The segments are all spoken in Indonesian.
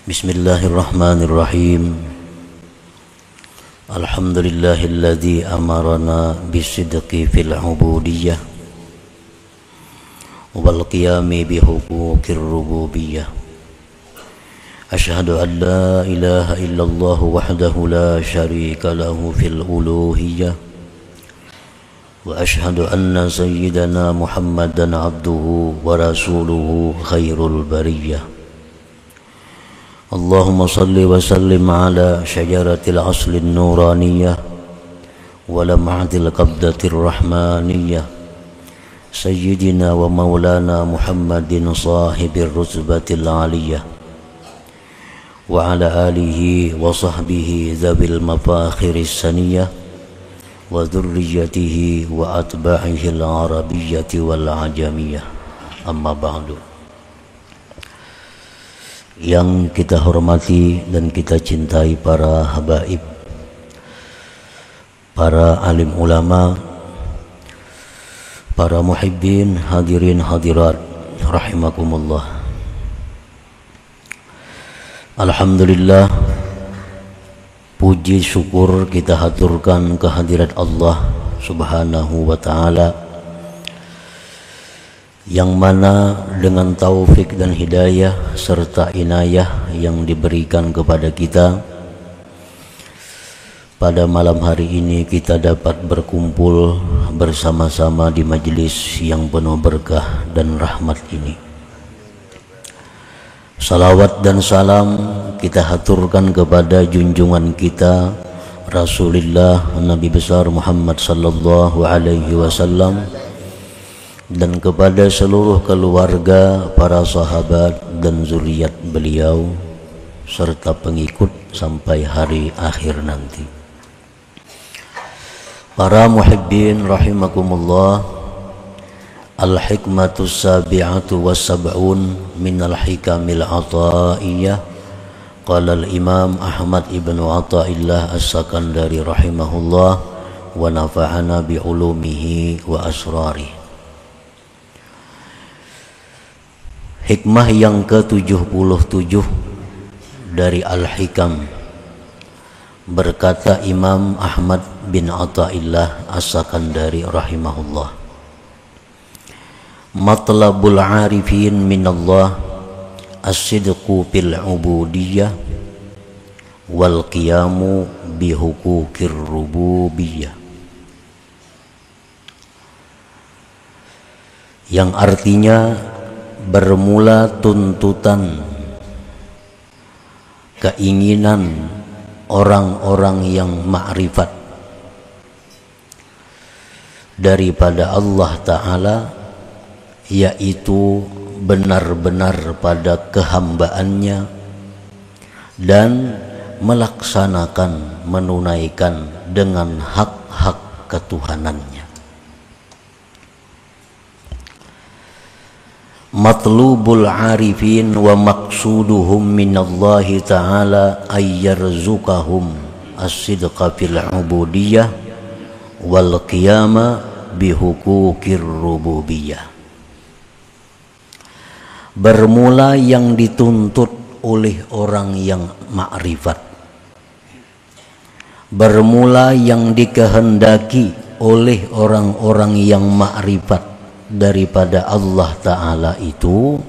Bismillahirrahmanirrahim. Alhamdulillahilladzi amarana bisidqi fil ubudiyyah wal qiyami bihuquqir rububiyyah. Asyhadu an la ilaha illallah wahdahu la syarika lahu fil uluhiyyah wa asyhadu anna sayyidana Muhammadan abduhu wa rasuluhu khairul bariyyah. Allahumma salli wa sallim ala syajaratil aslin nuraniyah wa lam'atil qabdatir rahmaniyah sayyidina wa maulana Muhammadin sahibir rutbatil aliyah wa ala alihi wa sahbihi dhabil mafakhiris saniyah wa dhurriyyatihi wa atba'ihi al-arabiyyati wal ajamiyah. Amma ba'du. Yang kita hormati dan kita cintai para habaib, para alim ulama, para muhibbin, hadirin hadirat rahimakumullah. Alhamdulillah, puji syukur kita haturkan kehadirat Allah Subhanahu wa ta'ala, yang mana dengan taufik dan hidayah serta inayah yang diberikan kepada kita, pada malam hari ini kita dapat berkumpul bersama-sama di majelis yang penuh berkah dan rahmat ini. Salawat dan salam kita haturkan kepada junjungan kita Rasulullah Nabi besar Muhammad sallallahu alaihi wasallam, dan kepada seluruh keluarga, para sahabat dan zuriat beliau serta pengikut sampai hari akhir nanti. Para muhibbin rahimakumullah, al-hikmatus sabi'atu was-sab'un minal hikamil ataiyah. Qala al-imam Ahmad ibn Athaillah as-Sakandari rahimahullah wa nafa'ana bi ulumihi wa asrarihi. Hikmah yang ke-77 dari Al-Hikam, berkata Imam Ahmad bin Athaillah As-Sakandari rahimahullah, matlabul arifin minallah as-sidqu fil ubudiyyah wal qiyamu bihuquqir rububiyyah, yang artinya bermula tuntutan keinginan orang-orang yang ma'rifat daripada Allah Ta'ala, yaitu benar-benar pada kehambaannya dan melaksanakan, menunaikan dengan hak-hak ketuhanannya. Matlubul arifin wa maqsuduhum minallahi ta'ala ayyarzuqahum as-sidqa fil ubudiyyah wal qiyama bihuquqir rububiyyah. Bermula yang dituntut oleh orang yang ma'rifat, bermula yang dikehendaki oleh orang-orang yang ma'rifat daripada Allah Ta'ala itu,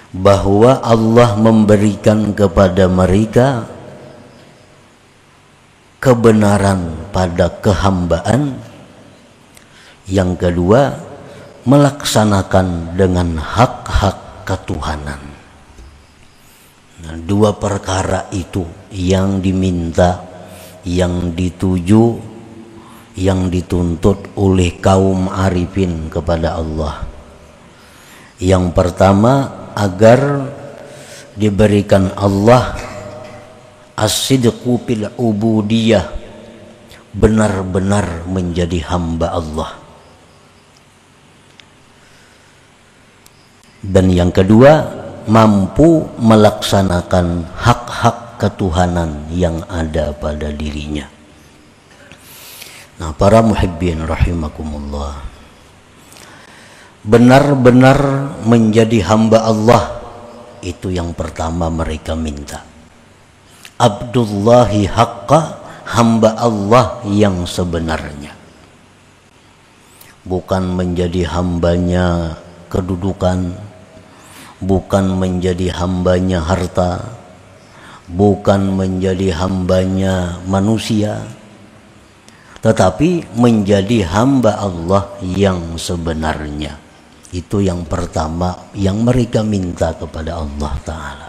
bahwa Allah memberikan kepada mereka kebenaran pada kehambaan. Yang kedua, melaksanakan dengan hak-hak ketuhanan. Nah, dua perkara itu yang diminta, yang dituju, yang dituntut oleh kaum arifin kepada Allah. Yang pertama, agar diberikan Allah as-sidqu fil ubudiyyah, benar-benar menjadi hamba Allah. Dan yang kedua, mampu melaksanakan hak-hak ketuhanan yang ada pada dirinya. Nah, para muhibbin rahimakumullah, benar-benar menjadi hamba Allah itu yang pertama mereka minta. Abdullahi haqqa, hamba Allah yang sebenarnya. Bukan menjadi hambanya kedudukan, bukan menjadi hambanya harta, bukan menjadi hambanya manusia, tetapi menjadi hamba Allah yang sebenarnya. Itu yang pertama yang mereka minta kepada Allah Ta'ala.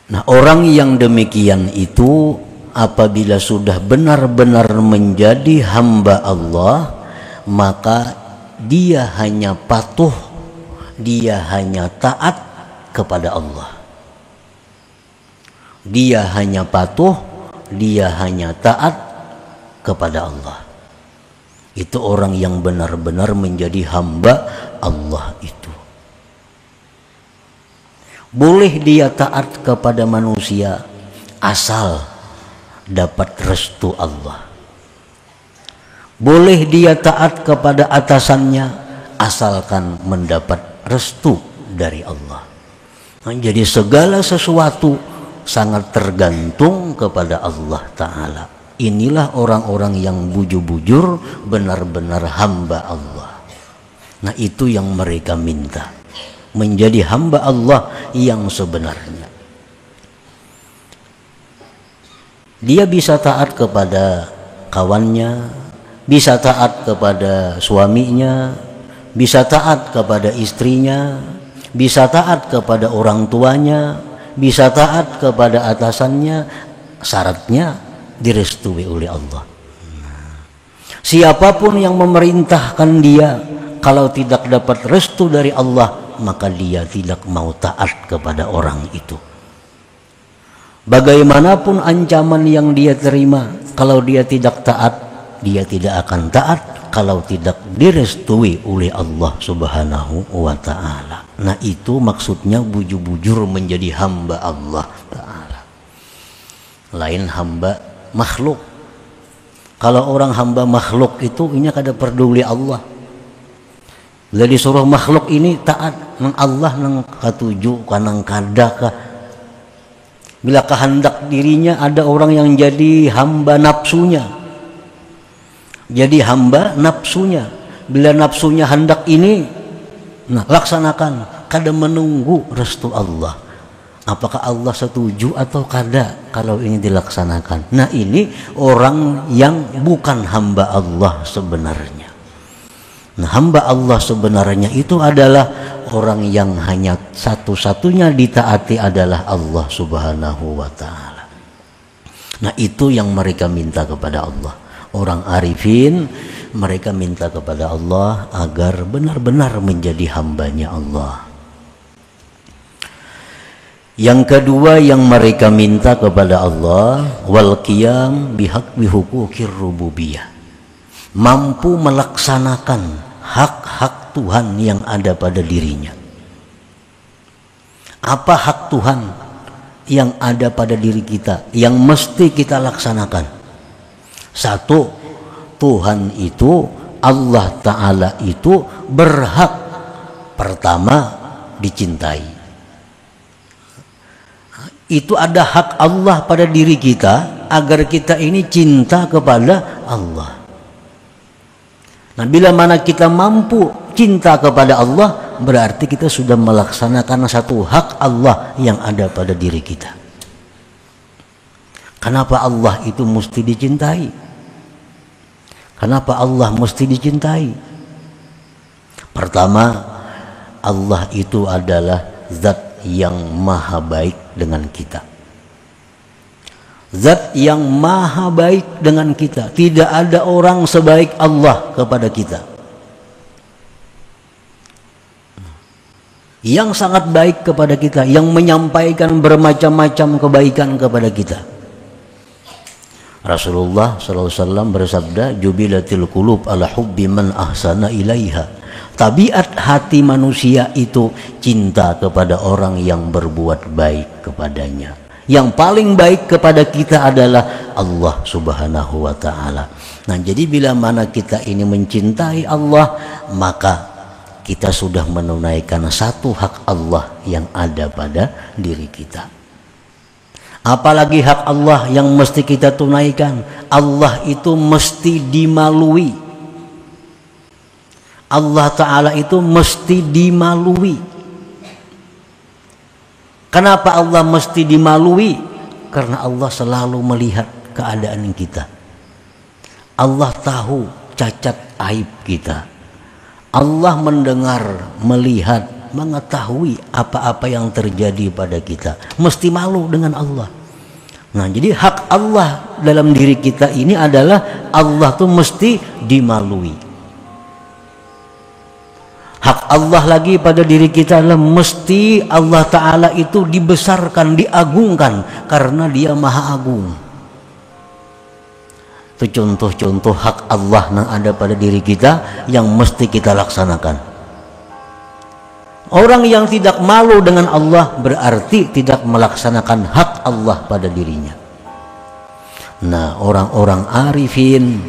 Nah, orang yang demikian itu apabila sudah benar-benar menjadi hamba Allah, maka dia hanya patuh, dia hanya taat kepada Allah. Dia hanya patuh, dia hanya taat kepada Allah. Itu orang yang benar-benar menjadi hamba Allah itu. Boleh dia taat kepada manusia asal dapat restu Allah. Boleh dia taat kepada atasannya asalkan mendapat restu dari Allah. Nah, jadi segala sesuatu sangat tergantung kepada Allah Ta'ala. Inilah orang-orang yang bujur-bujur benar-benar hamba Allah. Nah, itu yang mereka minta, menjadi hamba Allah yang sebenarnya. Dia bisa taat kepada kawannya, bisa taat kepada suaminya, bisa taat kepada istrinya, bisa taat kepada orang tuanya, bisa taat kepada atasannya. Syaratnya direstui oleh Allah. Siapapun yang memerintahkan dia, kalau tidak dapat restu dari Allah, maka dia tidak mau taat kepada orang itu. Bagaimanapun ancaman yang dia terima, kalau dia tidak taat, dia tidak akan taat kalau tidak direstui oleh Allah Subhanahu wa Ta'ala. Nah, itu maksudnya bujur-bujur menjadi hamba Allah Ta'ala. Lain hamba makhluk. Kalau orang hamba makhluk itu ini kada peduli Allah. Bila disuruh makhluk ini taat nang Allah nang katuju kanang kadaka. Bila kehendak dirinya, ada orang yang jadi hamba nafsunya. Jadi hamba nafsunya. Bila nafsunya hendak ini, nah laksanakan, kada menunggu restu Allah. Apakah Allah setuju atau kada kalau ini dilaksanakan? Nah, ini orang yang bukan hamba Allah sebenarnya. Nah, hamba Allah sebenarnya itu adalah orang yang hanya satu-satunya ditaati adalah Allah Subhanahu wa Ta'ala. Nah, itu yang mereka minta kepada Allah. Orang arifin, mereka minta kepada Allah agar benar-benar menjadi hambanya Allah. Yang kedua yang mereka minta kepada Allah, wal qiyam bihaqqi huquqir rububiyah. Mampu melaksanakan hak-hak Tuhan yang ada pada dirinya. Apa hak Tuhan yang ada pada diri kita yang mesti kita laksanakan? Satu, Tuhan itu, Allah Ta'ala itu berhak pertama dicintai. Itu ada hak Allah pada diri kita agar kita ini cinta kepada Allah. Nah, bila mana kita mampu cinta kepada Allah, berarti kita sudah melaksanakan satu hak Allah yang ada pada diri kita. Kenapa Allah itu mesti dicintai? Kenapa Allah mesti dicintai? Pertama, Allah itu adalah zat yang maha baik dengan kita. Zat yang maha baik dengan kita. Tidak ada orang sebaik Allah kepada kita. Yang sangat baik kepada kita, yang menyampaikan bermacam-macam kebaikan kepada kita. Rasulullah SAW bersabda, jubilatil qulub ala hubbi man ahsana ilaiha. Tabiat hati manusia itu cinta kepada orang yang berbuat baik kepadanya. Yang paling baik kepada kita adalah Allah Subhanahu wa Ta'ala. Nah, jadi bila mana kita ini mencintai Allah, maka kita sudah menunaikan satu hak Allah yang ada pada diri kita. Apalagi hak Allah yang mesti kita tunaikan. Allah itu mesti dimalui. Allah Ta'ala itu mesti dimalui. Kenapa Allah mesti dimalui? Karena Allah selalu melihat keadaan kita. Allah tahu cacat aib kita. Allah mendengar, melihat, mengetahui apa-apa yang terjadi pada kita. Mesti malu dengan Allah. Nah, jadi hak Allah dalam diri kita ini adalah Allah tuh mesti dimalui. Hak Allah lagi pada diri kita adalah mesti Allah Ta'ala itu dibesarkan, diagungkan karena Dia Maha Agung. Itu contoh-contoh hak Allah yang ada pada diri kita yang mesti kita laksanakan. Orang yang tidak malu dengan Allah berarti tidak melaksanakan hak Allah pada dirinya. Nah, orang-orang arifin,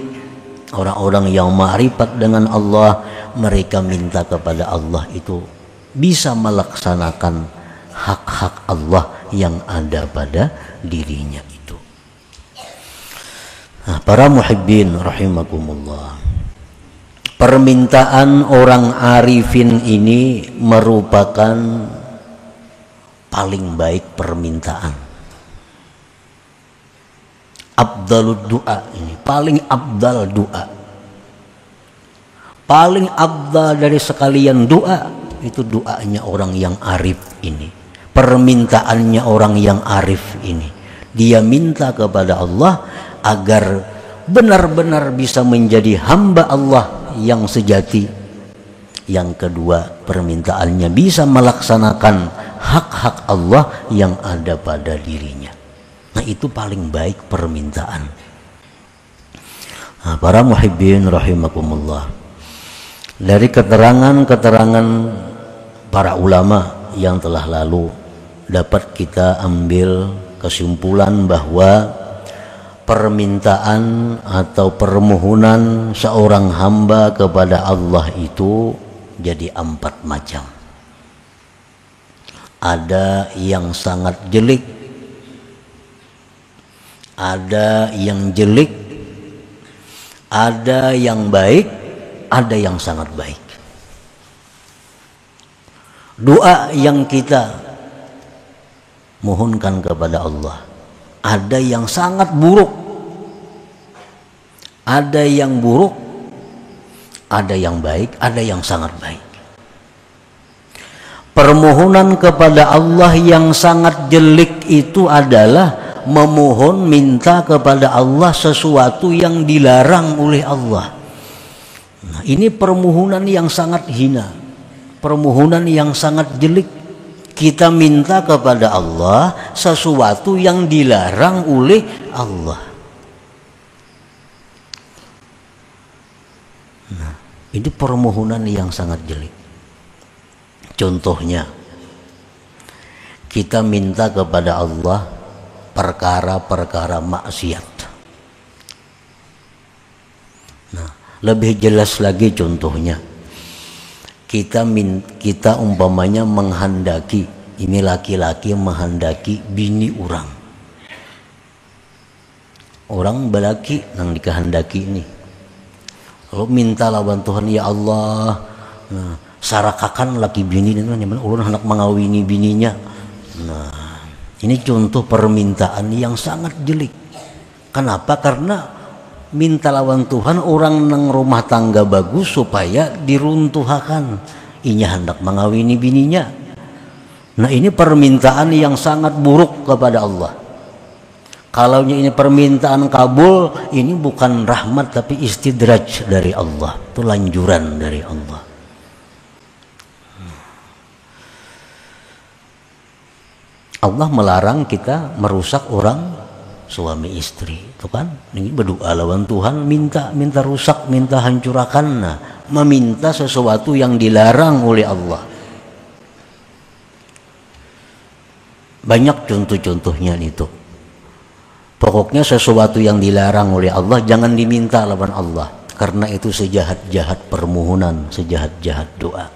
orang-orang yang ma'rifat dengan Allah, mereka minta kepada Allah itu bisa melaksanakan hak-hak Allah yang ada pada dirinya itu. Nah, para muhibbin rahimakumullah, permintaan orang arifin ini merupakan paling baik permintaan. Abdalud doa ini, paling abdal doa. Paling abdal dari sekalian doa itu doanya orang yang arif ini. Permintaannya orang yang arif ini. Dia minta kepada Allah agar benar-benar bisa menjadi hamba Allah yang sejati. Yang kedua, permintaannya bisa melaksanakan hak-hak Allah yang ada pada dirinya. Nah, itu paling baik permintaan. Nah, para muhibbin rahimakumullah, dari keterangan-keterangan para ulama yang telah lalu dapat kita ambil kesimpulan bahwa permintaan atau permohonan seorang hamba kepada Allah itu jadi 4 macam. Ada yang sangat jelek, ada yang jelek, ada yang baik, ada yang sangat baik. Doa yang kita mohonkan kepada Allah, ada yang sangat buruk, ada yang buruk, ada yang baik, ada yang sangat baik. Permohonan kepada Allah yang sangat jelek itu adalah memohon minta kepada Allah sesuatu yang dilarang oleh Allah. Nah, ini permohonan yang sangat hina, permohonan yang sangat jelek. Kita minta kepada Allah sesuatu yang dilarang oleh Allah. Nah, ini permohonan yang sangat jelek. Contohnya, kita minta kepada Allah perkara-perkara maksiat. Nah, lebih jelas lagi contohnya, kita umpamanya menghendaki, ini laki-laki menghendaki bini orang belaki nang dikehendaki ini, lalu minta lawan Tuhan, ya Allah, nah, sarakakan laki bini ini, ulun hendak mengawini bininya. Nah, ini contoh permintaan yang sangat jelek. Kenapa? Karena minta lawan Tuhan orang nang rumah tangga bagus supaya diruntuhakan, inya hendak mengawini bininya. Nah, ini permintaan yang sangat buruk kepada Allah. Kalau ini permintaan kabul, ini bukan rahmat tapi istidraj dari Allah, itu lanjuran dari Allah. Allah melarang kita merusak orang suami istri, itu kan? Ini berdoa lawan Tuhan, minta rusak, minta hancurkan, nah, meminta sesuatu yang dilarang oleh Allah. Banyak contoh-contohnya itu. Pokoknya sesuatu yang dilarang oleh Allah jangan diminta lawan Allah, karena itu sejahat-jahat permohonan, sejahat-jahat doa.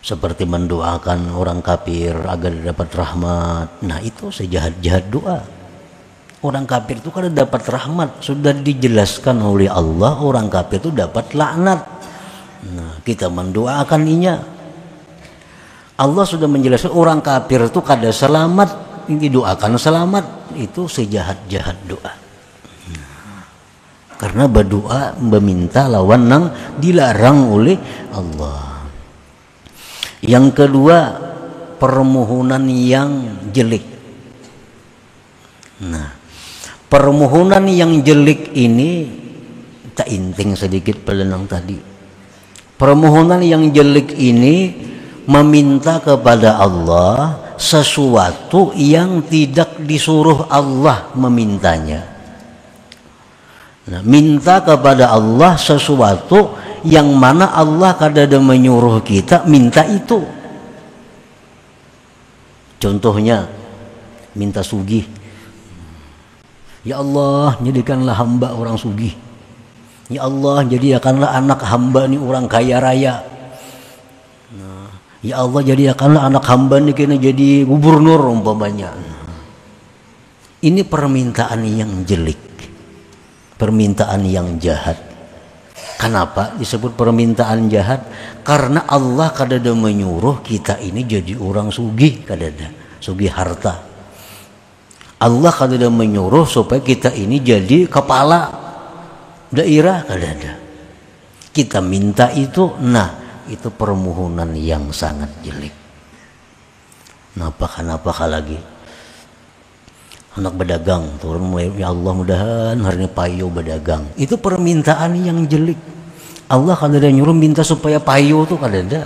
seperti mendoakan orang kafir agar dapat rahmat. Nah itu sejahat-jahat doa. Orang kafir itu kalau dapat rahmat sudah dijelaskan oleh Allah, orang kafir itu dapat laknat. Nah kita mendoakan inya. Allah sudah menjelaskan orang kafir itu kada selamat, ini doakan selamat, itu sejahat-jahat doa. Karena berdoa meminta lawan nang dilarang oleh Allah. Yang kedua, permohonan yang jelek. Nah, permohonan yang jelek ini tak inting sedikit pelenang tadi. Permohonan yang jelek ini meminta kepada Allah sesuatu yang tidak disuruh Allah memintanya. Nah, minta kepada Allah sesuatu yang mana Allah kadang menyuruh kita minta itu. Contohnya minta sugih. Ya Allah, jadikanlah hamba orang sugih. Ya Allah, jadikanlah anak hamba ini orang kaya raya. Nah, ya Allah, jadikanlah anak hamba ini kena jadi gubernur umpamanya. Ini permintaan yang jelek, permintaan yang jahat. Kenapa disebut permintaan jahat? Karena Allah kadang menyuruh kita ini jadi orang sugih, kadang sugih harta. Allah kadang menyuruh supaya kita ini jadi kepala daerah, kadang kita minta itu. Nah itu permohonan yang sangat jelek. Kenapa lagi anak berdagang turun mulai, ya Allah mudahan hari ini payo berdagang, itu permintaan yang jelek. Allah kalau ada nyuruh minta supaya payo tuh kada ada.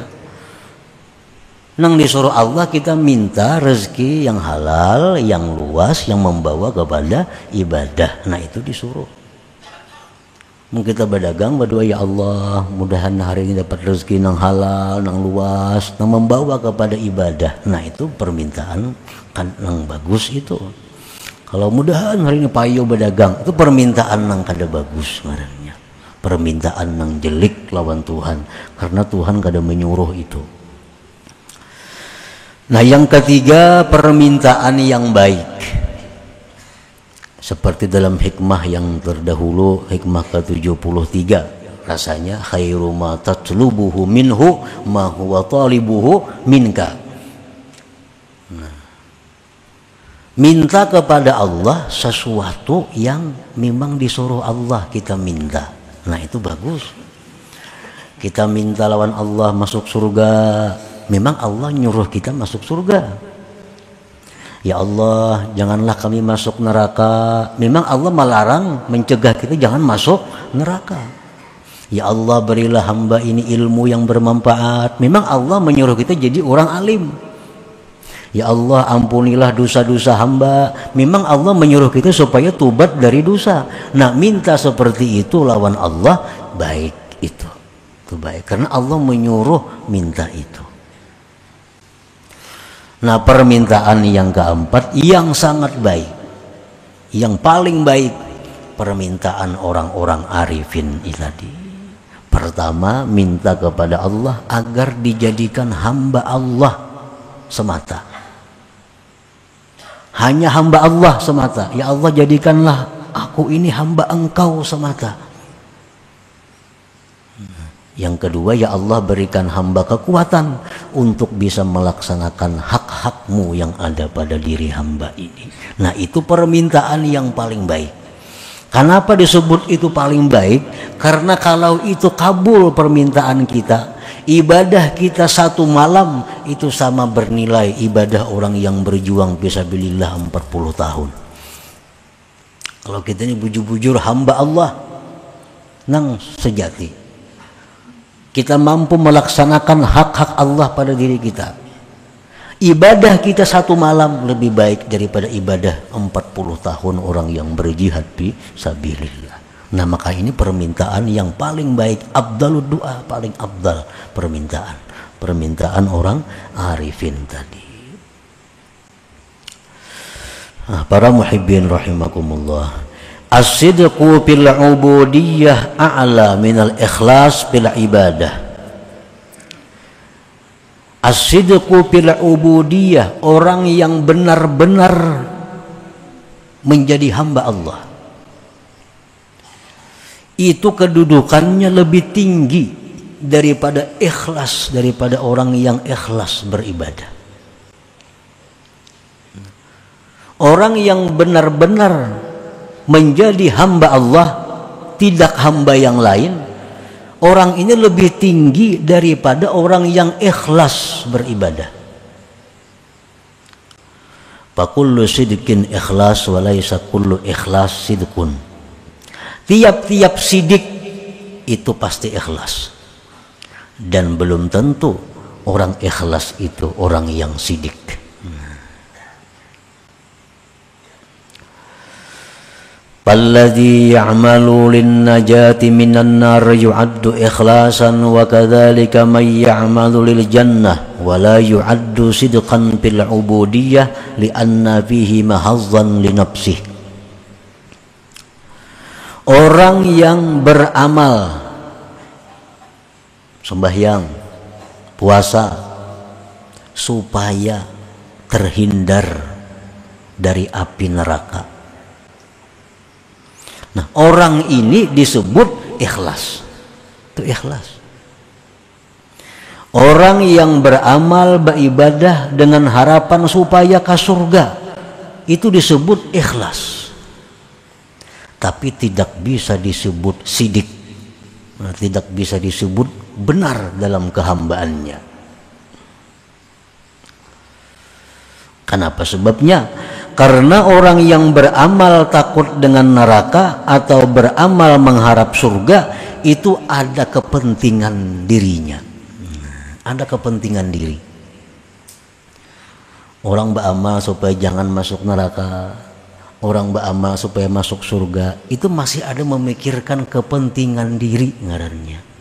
Nang disuruh Allah kita minta rezeki yang halal, yang luas, yang membawa kepada ibadah. Nah itu disuruh. Mungkin kita berdagang berdoa, ya Allah mudahan hari ini dapat rezeki yang halal, yang luas, yang membawa kepada ibadah. Nah itu permintaan kan yang bagus itu. Kalau mudahan hari ini payo berdagang, itu permintaan yang kada bagus sebenarnya. Permintaan yang jelek lawan Tuhan, karena Tuhan kada menyuruh itu. Nah yang ketiga, permintaan yang baik. Seperti dalam hikmah yang terdahulu, hikmah ke-73, rasanya khairu ma tatlubuhu minhu ma huwa talibuhu minka. Minta kepada Allah sesuatu yang memang disuruh Allah kita minta. Nah itu bagus. Kita minta lawan Allah masuk surga, memang Allah nyuruh kita masuk surga. Ya Allah janganlah kami masuk neraka, memang Allah melarang, mencegah kita jangan masuk neraka. Ya Allah berilah hamba ini ilmu yang bermanfaat, memang Allah menyuruh kita jadi orang alim. Ya Allah ampunilah dosa-dosa hamba, memang Allah menyuruh kita supaya tobat dari dosa. Nah minta seperti itu lawan Allah baik itu baik, karena Allah menyuruh minta itu. Nah permintaan yang keempat yang sangat baik, yang paling baik, permintaan orang-orang arifin ini tadi. Pertama minta kepada Allah agar dijadikan hamba Allah semata. Hanya hamba Allah semata. Ya Allah jadikanlah aku ini hamba Engkau semata. Yang kedua, ya Allah berikan hamba kekuatan untuk bisa melaksanakan hak-hakmu yang ada pada diri hamba ini. Nah itu permintaan yang paling baik. Kenapa disebut itu paling baik? Karena kalau itu kabul permintaan kita, ibadah kita satu malam itu sama bernilai ibadah orang yang berjuang fisabilillah 40 tahun. Kalau kita ini bujur-bujur hamba Allah nang sejati, kita mampu melaksanakan hak-hak Allah pada diri kita, ibadah kita satu malam lebih baik daripada ibadah 40 tahun orang yang berjihad fisabilillah. Nah maka ini permintaan yang paling baik, afdalud doa, paling afdal permintaan orang arifin tadi. Nah, para muhibbin rahimakumullah, as-sidqu fil ubudiyyah a'la minal ikhlas fil ibadah. As-sidqu fil ubudiyah, orang yang benar-benar menjadi hamba Allah, itu kedudukannya lebih tinggi daripada ikhlas, daripada orang yang ikhlas beribadah. Orang yang benar-benar menjadi hamba Allah, tidak hamba yang lain, orang ini lebih tinggi daripada orang yang ikhlas beribadah. Fakullu sidqin ikhlas walaysa kullu ikhlas sidqun. Tiap-tiap sidik itu pasti ikhlas, dan belum tentu orang ikhlas itu orang yang sidik. Alladzi ya'malu lin-najati minan nar yu'addu ikhlasan wa kadzalika man ya'malu lil jannah wa la yu'addu sidqan fil ubudiyyah li'anna fihi mahazzan li nafsihi. Orang yang beramal sembahyang, puasa supaya terhindar dari api neraka. Nah, orang ini disebut ikhlas. Itu ikhlas. Orang yang beramal, beribadah dengan harapan supaya ke surga, itu disebut ikhlas. Tapi tidak bisa disebut sidik. Nah, tidak bisa disebut benar dalam kehambaannya. Kenapa sebabnya? Karena orang yang beramal takut dengan neraka atau beramal mengharap surga, itu ada kepentingan dirinya. Ada kepentingan diri. Orang beramal supaya jangan masuk neraka, orang beramal supaya masuk surga, itu masih ada memikirkan kepentingan diri ngarannya.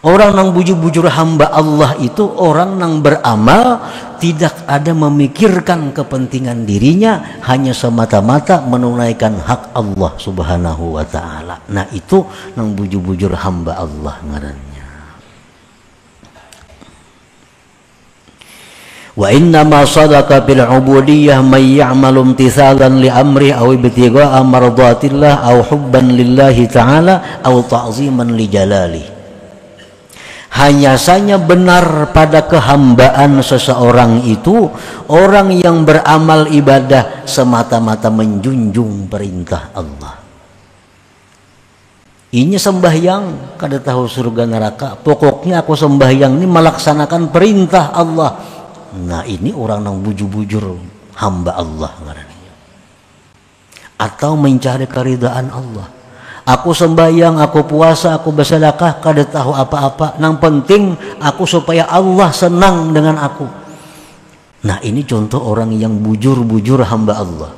Orang nang bujur-bujur hamba Allah itu orang nang beramal tidak ada memikirkan kepentingan dirinya, hanya semata-mata menunaikan hak Allah Subhanahu wa ta'ala. Nah, itu nang bujur-bujur hamba Allah ngarannya. Wa inna ma sadaqa bil ubudiyyah may ya'malu imtithalan li amri aw ibtigha'a mardatillah aw hubban lillahi ta'ala aw ta'ziman li jalalihi. Hanya saja benar pada kehambaan seseorang itu orang yang beramal ibadah semata-mata menjunjung perintah Allah. Ini sembahyang kada tahu surga neraka, pokoknya aku sembahyang ini melaksanakan perintah Allah. Nah, ini orang yang bujur-bujur hamba Allah. Atau mencari keridaan Allah. Aku sembahyang, aku puasa, aku bersedekah, kada tahu apa-apa. Yang penting aku supaya Allah senang dengan aku. Nah, ini contoh orang yang bujur-bujur hamba Allah.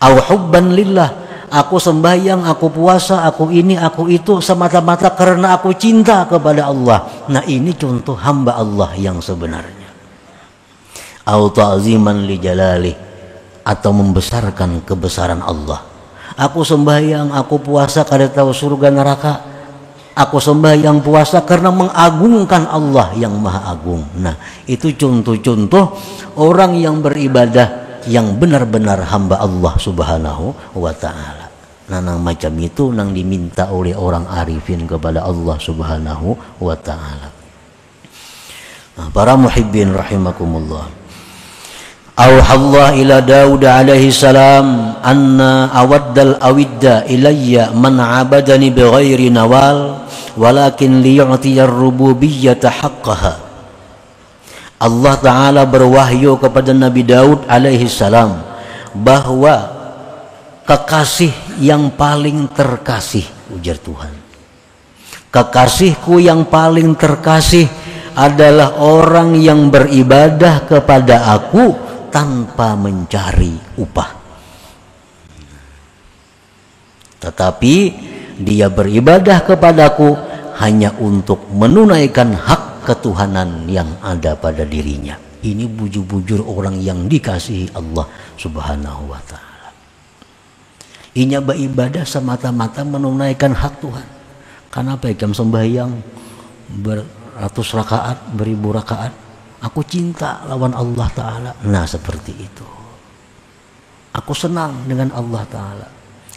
Au hubban lillah, aku sembahyang, aku puasa, aku ini, aku itu semata-mata karena aku cinta kepada Allah. Nah, ini contoh hamba Allah yang sebenarnya. Au ta'ziman li jalali, atau membesarkan kebesaran Allah. Aku sembahyang, aku puasa kada tahu surga neraka. Aku sembahyang puasa karena mengagungkan Allah yang Maha Agung. Nah, itu contoh-contoh orang yang beribadah yang benar-benar hamba Allah Subhanahu wa ta'ala. Nah, nang macam itu nang diminta oleh orang arifin kepada Allah Subhanahu wa ta'ala. Nah, para muhibbin rahimakumullah. Auhallah ila Daud alaihi salam anna awaddal awidda ilayya man abadani bighairi nawal walakin liyu'tiyar rububiyyata haqqaha. Allah Ta'ala berwahyu kepada Nabi Daud alaihi salam bahwa kekasih yang paling terkasih, ujar Tuhan, kekasihku yang paling terkasih adalah orang yang beribadah kepada aku tanpa mencari upah, tetapi dia beribadah kepadaku hanya untuk menunaikan hak ketuhanan yang ada pada dirinya. Ini bujur-bujur orang yang dikasihi Allah Subhanahu wa ta'ala. Inya beribadah semata-mata menunaikan hak Tuhan. Kenapa ikam sembahyang ratus rakaat, beribu rakaat, aku cinta lawan Allah Ta'ala. Nah seperti itu. Aku senang dengan Allah Ta'ala.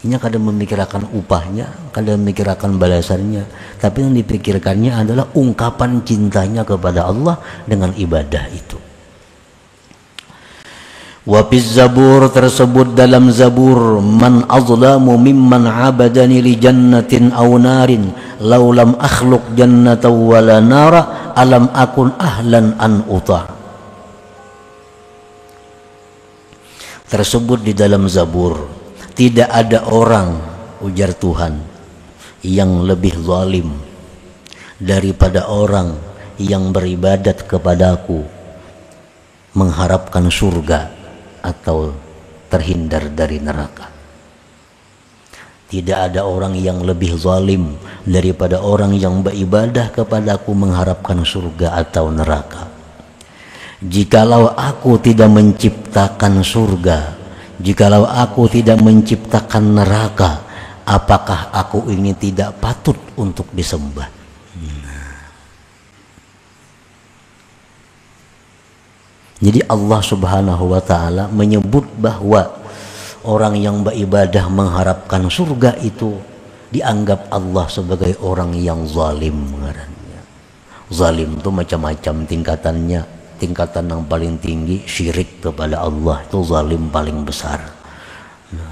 Ini kadang memikirkan upahnya, kadang memikirkan balasannya, tapi yang dipikirkannya adalah ungkapan cintanya kepada Allah dengan ibadah itu. Wa fiz zabur, tersebut dalam zabur, man azlamu mimman abadani li jannatin aw narin law lam akhluq jannatan wala nara alam akun ahlan an uta. Tersebut di dalam zabur, tidak ada orang, ujar Tuhan, yang lebih zalim daripada orang yang beribadat kepadaku mengharapkan surga atau terhindar dari neraka. Tidak ada orang yang lebih zalim daripada orang yang beribadah kepadaku mengharapkan surga atau neraka. Jikalau aku tidak menciptakan surga, jikalau aku tidak menciptakan neraka, apakah aku ini tidak patut untuk disembah? Jadi Allah Subhanahu wa Ta'ala menyebut bahwa orang yang beribadah mengharapkan surga itu dianggap Allah sebagai orang yang zalim. Zalim itu macam-macam tingkatannya. Tingkatan yang paling tinggi syirik kepada Allah, itu zalim paling besar.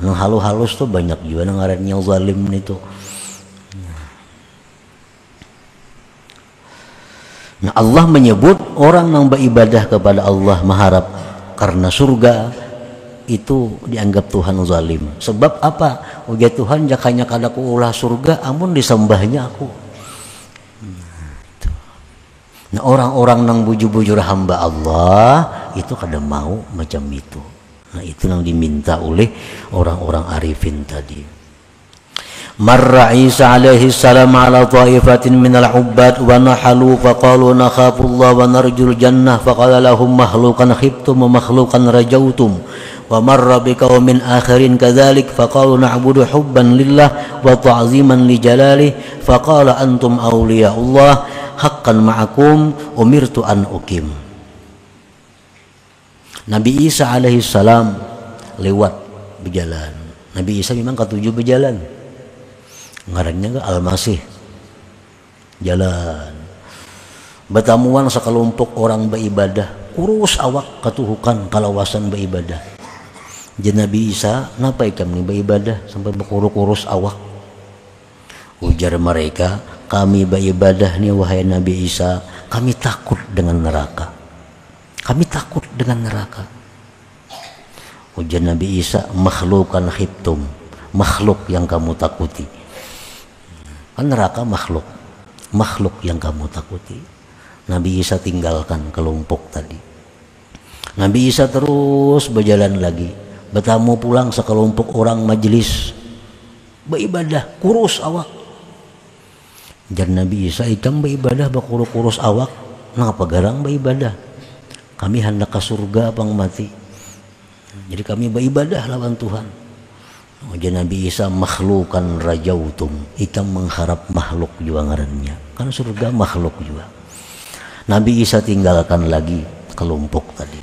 Yang halus-halus tuh banyak juga ngarannya zalim itu. Nah, Allah menyebut orang yang beribadah kepada Allah mengharap karena surga itu dianggap Tuhan zalim. Sebab apa? Ujar Tuhan, jakanya kadaku ulah surga amun disembahnya aku. Nah, orang-orang yang bujur-bujur hamba Allah itu kadang mau macam itu. Nah, itu yang diminta oleh orang-orang arifin tadi. Marra Isa alaihi salam ala ta'ifatin minal ubbad wa nahalu faqalu nakhafullah wa narjul jannah faqala lahum makhluqan khiftum wa makhluqan rajautum wa marra biqaumin akharin kadzalik faqalu na'budu hubban lillah wa ta'ziman li jalalihi faqala antum awliyaullah haqqan ma'akum umirtu an ukim. Nabi Isa alaihi salam lewat berjalan. Nabi Isa memang ketujuh berjalan. Ngarannya ke Al-Masih. Jalan. Bertamuan sekelompok orang beribadah, kurus awak katuhukan kalawasan beribadah. Jadi Nabi Isa, napa ikam ni beribadah sampai berkurus-kurus awak? Ujar mereka, kami beribadah nih wahai Nabi Isa, kami takut dengan neraka. Kami takut dengan neraka. Ujar Nabi Isa, makhlukan khiftum, makhluk yang kamu takuti. Kan neraka makhluk, makhluk yang kamu takuti. Nabi Isa tinggalkan kelompok tadi. Nabi Isa terus berjalan lagi, bertamu pulang sekelompok orang majelis beribadah, kurus awak. Dan Nabi Isa ikam beribadah berkurus-kurus awak, ngapa garang beribadah? Kami hendak ke surga bang mati. Jadi kami beribadah lawan Tuhan. Jadi Nabi Isa makhlukan rajautum, ikam mengharap makhluk juga ngarannya. Kan surga makhluk juga. Nabi Isa tinggalkan lagi kelompok tadi.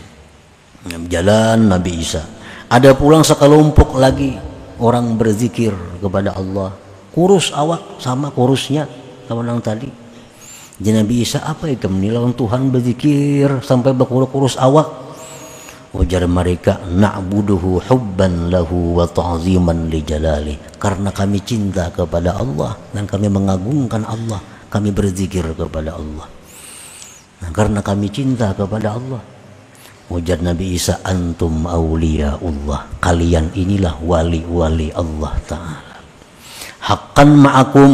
Jalan Nabi Isa. Ada pulang sekelompok lagi orang berzikir kepada Allah. Kurus awak sama kurusnya lawan yang tadi. Jadi Nabi Isa apa ya kami lawan Tuhan berzikir sampai berkurus-kurus awak. Ujar mereka, na'buduhu hubban lahu wa ta'ziman li jalali. Karena kami cinta kepada Allah dan kami mengagungkan Allah, kami berzikir kepada Allah. Nah, karena kami cinta kepada Allah. Ujar Nabi Isa, antum awliyaullah, kalian inilah wali-wali Allah Ta'ala. Haqqan ma'akum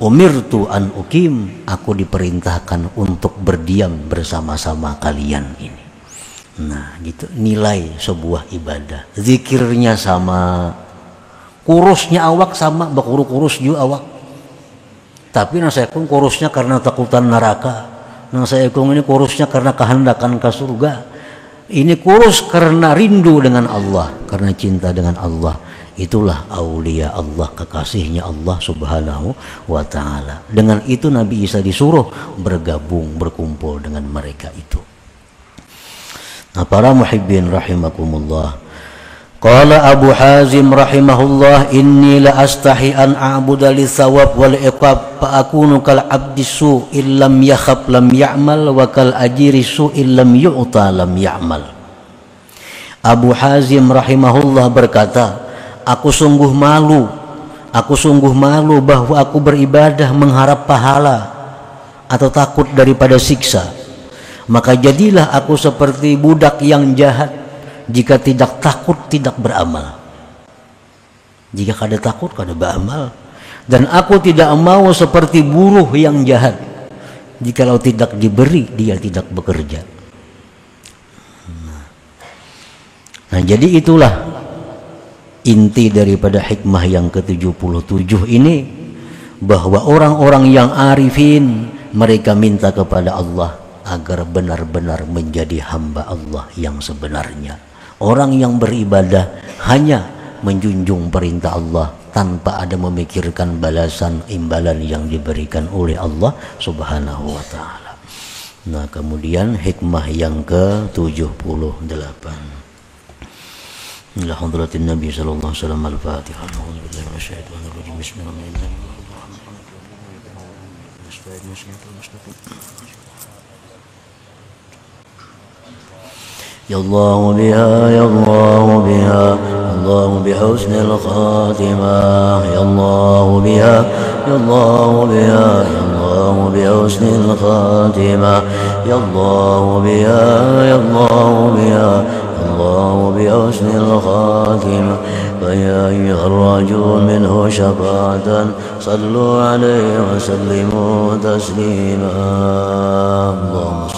umirtu an ukim, aku diperintahkan untuk berdiam bersama-sama kalian ini. Nah gitu nilai sebuah ibadah. Zikirnya sama, kurusnya awak sama, berkurus-kurus juga awak. Tapi nang saya pun kurusnya karena takutan neraka, nang saya pun ini kurusnya karena kehendakan ke surga. Ini kurus karena rindu dengan Allah, karena cinta dengan Allah. Itulah aulia Allah, kekasihnya Allah subhanahu wa ta'ala. Dengan itu Nabi Isa disuruh bergabung, berkumpul dengan mereka itu. Nah, para muhibbin rahimakumullah, qala Abu Hazim rahimahullah, inni la astahi an a'buda li thawab wal iqab fa akunu kal abdi su illam yakhab lam ya'mal wa kal ajiri su illam yu'ta lam ya'mal. Abu Hazim rahimahullah berkata, aku sungguh malu bahwa aku beribadah mengharap pahala atau takut daripada siksa. Maka jadilah aku seperti budak yang jahat, jika tidak takut tidak beramal. Jika kada takut kada beramal. Dan aku tidak mau seperti buruh yang jahat, jikalau tidak diberi dia tidak bekerja. Nah, jadi itulah inti daripada hikmah yang ke-77 ini, bahwa orang-orang yang arifin mereka minta kepada Allah agar benar-benar menjadi hamba Allah yang sebenarnya. Orang yang beribadah hanya menjunjung perintah Allah tanpa ada memikirkan balasan imbalan yang diberikan oleh Allah subhanahu wa ta'ala. Nah, kemudian hikmah yang ke-78. Ila hadratin Nabi sallallahu alaihi wasallam. Al-Fatihah. A'udzubillahi minasyaitonir rajim. Bismillahirrahmanirrahim. Ya Allah biha, ya Allah biha, Allah bihusnil khatimah. Ya Allah biha, ya Allah biha, ya Allah bihusnil khatimah. Ya Allah biha, ya Allah biha, الله بحسن الخاتمة. فيا أيها الرجل منه شفاعة صلوا عليه وسلموا تسليما. اللهم